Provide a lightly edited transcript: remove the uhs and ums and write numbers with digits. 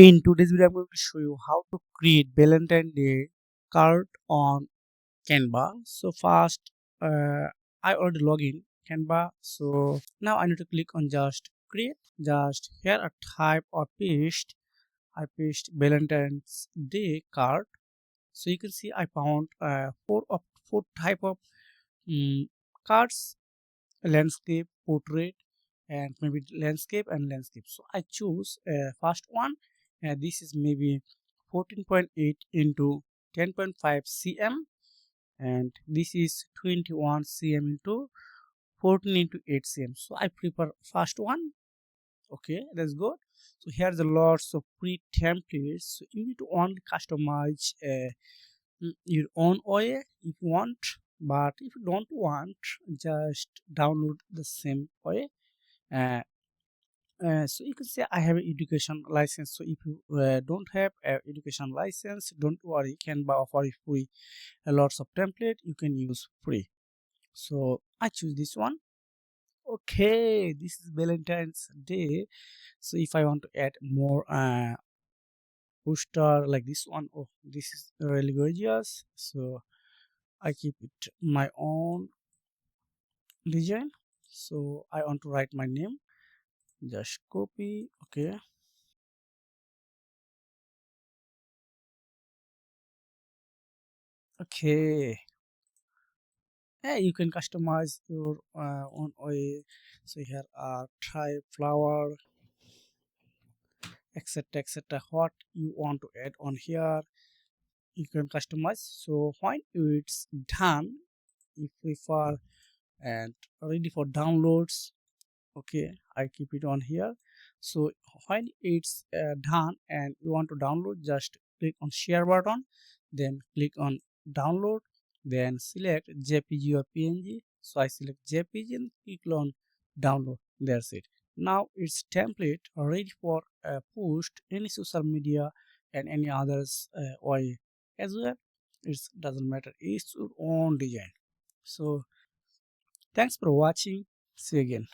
In today's video, I'm going to show you how to create Valentine Day card on Canva. So first, I already log in Canva. So now I need to click on just create. Just here a type or paste. I paste Valentine's Day card. So you can see I found four type of um, cards: landscape, portrait, and maybe landscape and landscape. So I choose first one. This is maybe 14.8 into 10.5 cm, and this is 21 cm into 14 into 8 cm. So I prefer first one. Okay, that's good. So here's a lots of pre templates. So you need to only customize your own way if you want, but if you don't want, just download the same way. uh, so you can say I have an education license. So if you don't have an education license, don't worry, Canva offer you free lots of template you can use free. So I choose this one. Okay, this is Valentine's Day. So if I want to add more poster like this one, oh, this is really gorgeous. So I keep it my own design. So I want to write my name, just copy. Okay, okay. Yeah, you can customize your own way. So here are try flower, etc, what you want to add on here, you can customize. So when it's done, you prefer and ready for downloads. Okay, I keep it on here. So when it's done and you want to download, just click on share button, then click on download, then select jpg or png. So I select jpg and click on download. That's it. Now it's template ready for post any social media and any others way as well. It doesn't matter, it's your own design. So thanks for watching. See you again.